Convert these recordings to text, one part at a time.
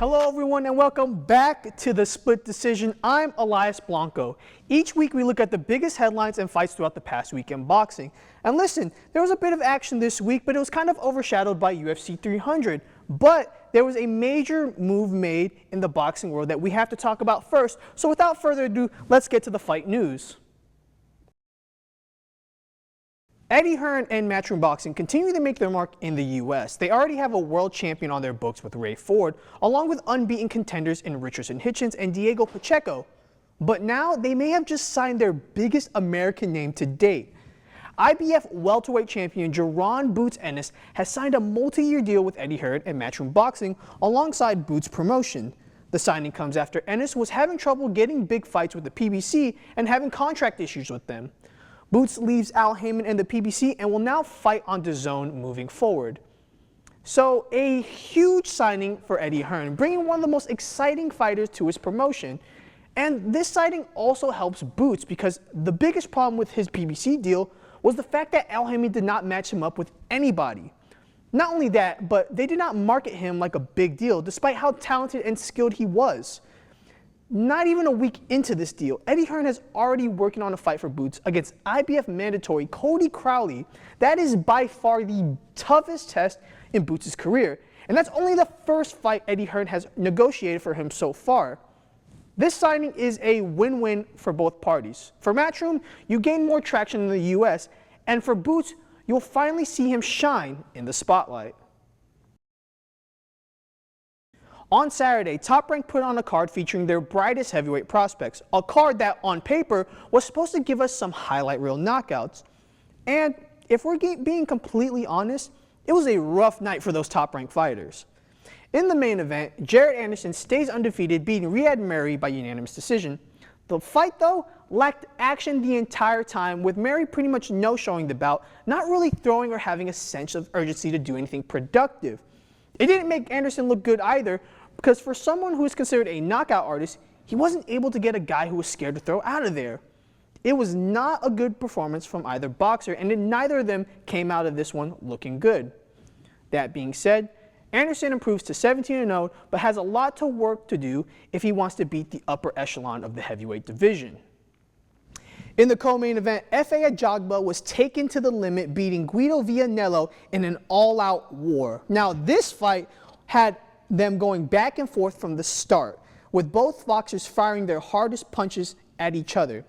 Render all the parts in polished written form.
Hello everyone and welcome back to the Split Decision. I'm Elias Blanco. Each week we look at the biggest headlines and fights throughout the past week in boxing. And listen, there was a bit of action this week, but it was kind of overshadowed by UFC 300. But there was a major move made in the boxing world that we have to talk about first. So without further ado, let's get to the fight news. Eddie Hearn and Matchroom Boxing continue to make their mark in the U.S. They already have a world champion on their books with Ray Ford, along with unbeaten contenders in Richardson Hitchens and Diego Pacheco. But now they may have just signed their biggest American name to date. IBF welterweight champion Jaron Boots Ennis has signed a multi-year deal with Eddie Hearn and Matchroom Boxing alongside Boots Promotion. The signing comes after Ennis was having trouble getting big fights with the PBC and having contract issues with them. Boots leaves Al Heyman and the PBC and will now fight on DAZN moving forward. So a huge signing for Eddie Hearn, bringing one of the most exciting fighters to his promotion. And this signing also helps Boots because the biggest problem with his PBC deal was the fact that Al Heyman did not match him up with anybody. Not only that, but they did not market him like a big deal despite how talented and skilled he was. Not even a week into this deal, Eddie Hearn is already working on a fight for Boots against IBF mandatory Cody Crowley. That is by far the toughest test in Boots' career, and that's only the first fight Eddie Hearn has negotiated for him so far. This signing is a win-win for both parties. For Matchroom, you gain more traction in the US, and for Boots, you'll finally see him shine in the spotlight. On Saturday, Top Rank put on a card featuring their brightest heavyweight prospects, a card that on paper was supposed to give us some highlight reel knockouts. And if we're being completely honest, it was a rough night for those Top Rank fighters. In the main event, Jared Anderson stays undefeated, beating Riyad Mary by unanimous decision. The fight, though, lacked action the entire time, with Mary pretty much no-showing the bout, not really throwing or having a sense of urgency to do anything productive. It didn't make Anderson look good either, because for someone who is considered a knockout artist, he wasn't able to get a guy who was scared to throw out of there. It was not a good performance from either boxer, and neither of them came out of this one looking good. That being said, Anderson improves to 17-0, but has a lot to work to do if he wants to beat the upper echelon of the heavyweight division. In the co-main event, F.A. Ajagba was taken to the limit, beating Guido Vianello in an all-out war. Now, this fight had them going back and forth from the start, with both boxers firing their hardest punches at each other.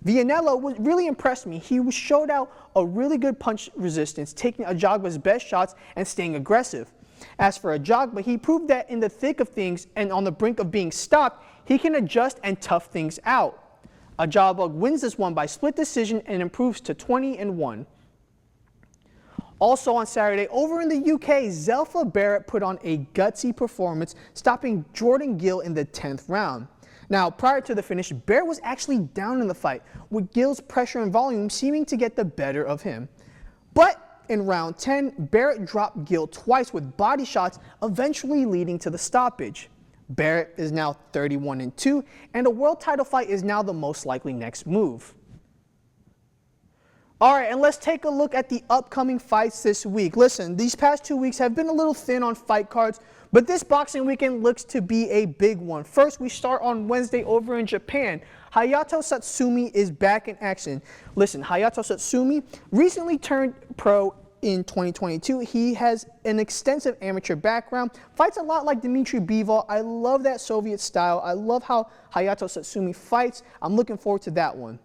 Vianello really impressed me. He showed out a really good punch resistance, taking Ajagba's best shots and staying aggressive. As for Ajagba, he proved that in the thick of things and on the brink of being stopped, he can adjust and tough things out. Ajagba wins this one by split decision and improves to 20-1. Also on Saturday, over in the UK, Zelfa Barrett put on a gutsy performance, stopping Jordan Gill in the 10th round. Now, prior to the finish, Barrett was actually down in the fight, with Gill's pressure and volume seeming to get the better of him. But in round 10, Barrett dropped Gill twice with body shots, eventually leading to the stoppage. Barrett is now 31-2, and a world title fight is now the most likely next move. All right, and let's take a look at the upcoming fights this week. Listen, these past 2 weeks have been a little thin on fight cards, but this boxing weekend looks to be a big one. First, we start on Wednesday over in Japan. Hayato Satsumi is back in action. Listen, Hayato Satsumi recently turned pro in 2022. He has an extensive amateur background, fights a lot like Dmitry Bivol. I love that Soviet style. I love how Hayato Satsumi fights. I'm looking forward to that one.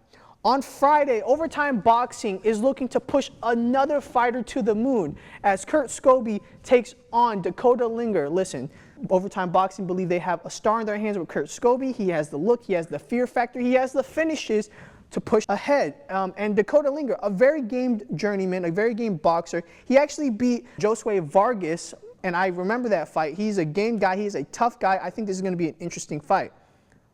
On Friday, Overtime Boxing is looking to push another fighter to the moon as Kurt Scobie takes on Dakota Linger. Listen, Overtime Boxing believe they have a star in their hands with Kurt Scobie. He has the look, he has the fear factor, he has the finishes to push ahead. And Dakota Linger, a very game journeyman, a very game boxer. He actually beat Josue Vargas, and I remember that fight. He's a game guy, he's a tough guy. I think this is going to be an interesting fight.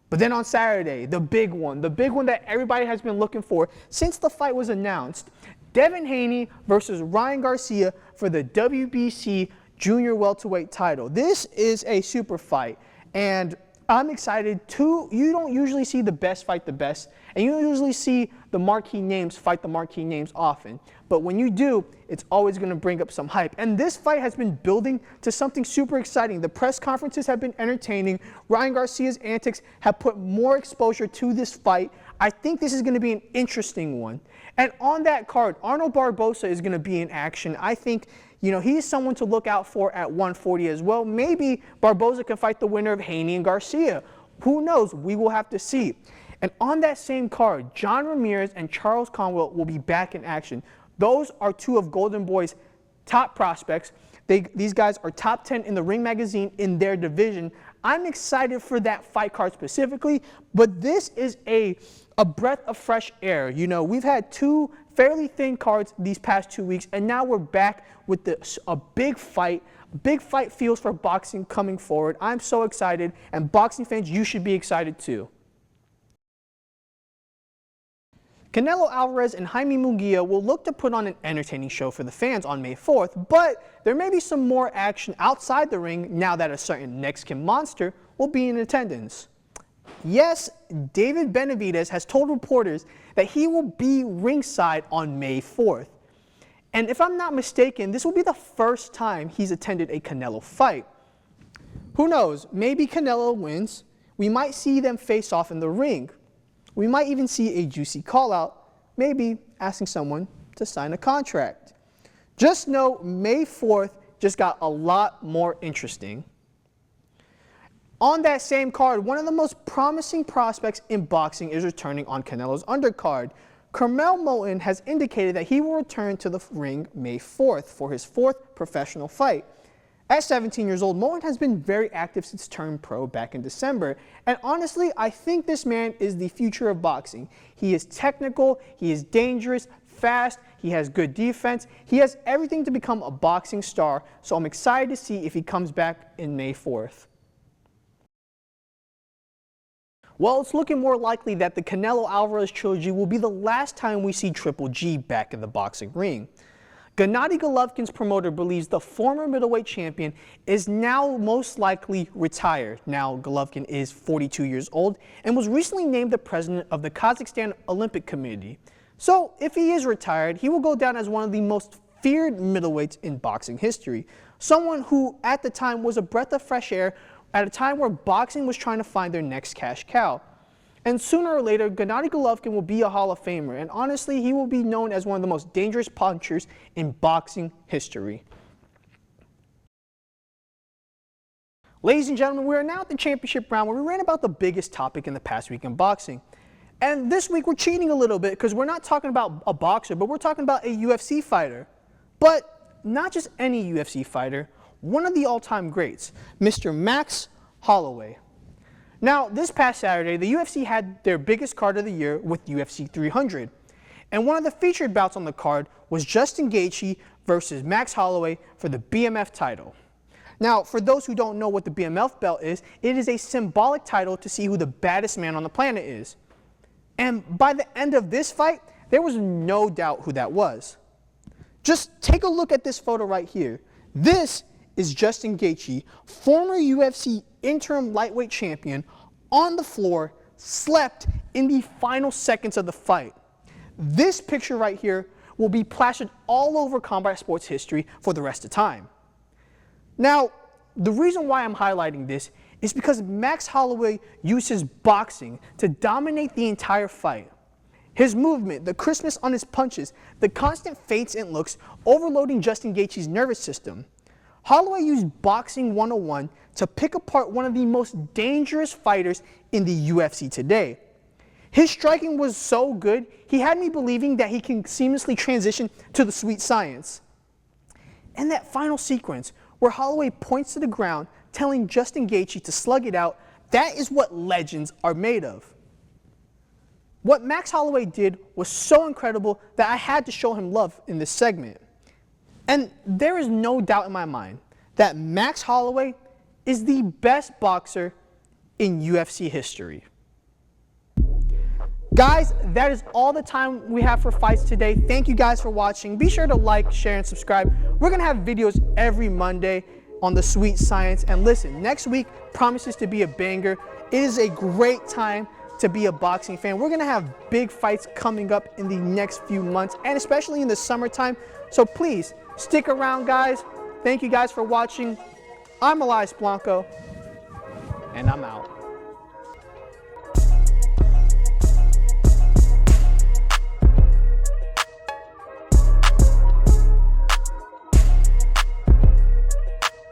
But then on Saturday, the big one that everybody has been looking for since the fight was announced, Devin Haney versus Ryan Garcia for the WBC Junior Welterweight title. This is a super fight, and I'm excited too. You don't usually see the best fight the best, and you don't usually see the marquee names fight the marquee names often. But when you do, it's always going to bring up some hype. And this fight has been building to something super exciting. The press conferences have been entertaining. Ryan Garcia's antics have put more exposure to this fight. I think this is going to be an interesting one. And on that card, Arnold Barboza is going to be in action. I think, you know, he's someone to look out for at 140 as well. Maybe Barboza can fight the winner of Haney and Garcia. Who knows? We will have to see. And on that same card, John Ramirez and Charles Conwell will be back in action. Those are two of Golden Boy's top prospects. These guys are top 10 in the Ring magazine in their division. I'm excited for that fight card specifically, but this is a breath of fresh air. You know, we've had two fairly thin cards these past 2 weeks, and now we're back with a big fight. Big fight feels for boxing coming forward. I'm so excited, and boxing fans, you should be excited too. Canelo Alvarez and Jaime Munguia will look to put on an entertaining show for the fans on May 4th, but there may be some more action outside the ring now that a certain Mexican monster will be in attendance. Yes, David Benavidez has told reporters that he will be ringside on May 4th. And if I'm not mistaken, this will be the first time he's attended a Canelo fight. Who knows, maybe Canelo wins. We might see them face off in the ring. We might even see a juicy call-out, maybe asking someone to sign a contract. Just know May 4th just got a lot more interesting. On that same card, one of the most promising prospects in boxing is returning on Canelos Undercard. Carmel Moulton has indicated that he will return to the ring May 4th for his fourth professional fight. At 17 years old, Moulton has been very active since turning pro back in December. And honestly, I think this man is the future of boxing. He is technical, he is dangerous, fast, he has good defense. He has everything to become a boxing star, so I'm excited to see if he comes back in May 4th. Well, it's looking more likely that the Canelo Alvarez trilogy will be the last time we see Triple G back in the boxing ring. Gennady Golovkin's promoter believes the former middleweight champion is now most likely retired. Now, Golovkin is 42 years old and was recently named the president of the Kazakhstan Olympic Committee. So, if he is retired, he will go down as one of the most feared middleweights in boxing history. Someone who, at the time, was a breath of fresh air at a time where boxing was trying to find their next cash cow. And sooner or later, Gennady Golovkin will be a Hall of Famer, and honestly, he will be known as one of the most dangerous punchers in boxing history. Ladies and gentlemen, we are now at the championship round where we ran about the biggest topic in the past week in boxing. And this week we're cheating a little bit because we're not talking about a boxer, but we're talking about a UFC fighter. But not just any UFC fighter, one of the all-time greats, Mr. Max Holloway. Now, this past Saturday, the UFC had their biggest card of the year with UFC 300. And one of the featured bouts on the card was Justin Gaethje versus Max Holloway for the BMF title. Now, for those who don't know what the BMF belt is, it is a symbolic title to see who the baddest man on the planet is. And by the end of this fight, there was no doubt who that was. Just take a look at this photo right here. This is Justin Gaethje, former UFC interim lightweight champion, on the floor, slept in the final seconds of the fight. This picture right here will be plastered all over combat sports history for the rest of time. Now, the reason why I'm highlighting this is because Max Holloway uses boxing to dominate the entire fight. His movement, the crispness on his punches, the constant feints and looks, overloading Justin Gaethje's nervous system. Holloway used Boxing 101 to pick apart one of the most dangerous fighters in the UFC today. His striking was so good, he had me believing that he can seamlessly transition to the sweet science. And that final sequence, where Holloway points to the ground, telling Justin Gaethje to slug it out, that is what legends are made of. What Max Holloway did was so incredible that I had to show him love in this segment. And there is no doubt in my mind that Max Holloway is the best boxer in UFC history. Guys, that is all the time we have for fights today. Thank you guys for watching. Be sure to like, share, and subscribe. We're going to have videos every Monday on the sweet science. And listen, next week promises to be a banger. It is a great time to be a boxing fan. We're gonna have big fights coming up in the next few months, and especially in the summertime. So please stick around, guys. Thank you guys for watching. I'm Elias Blanco, and I'm out.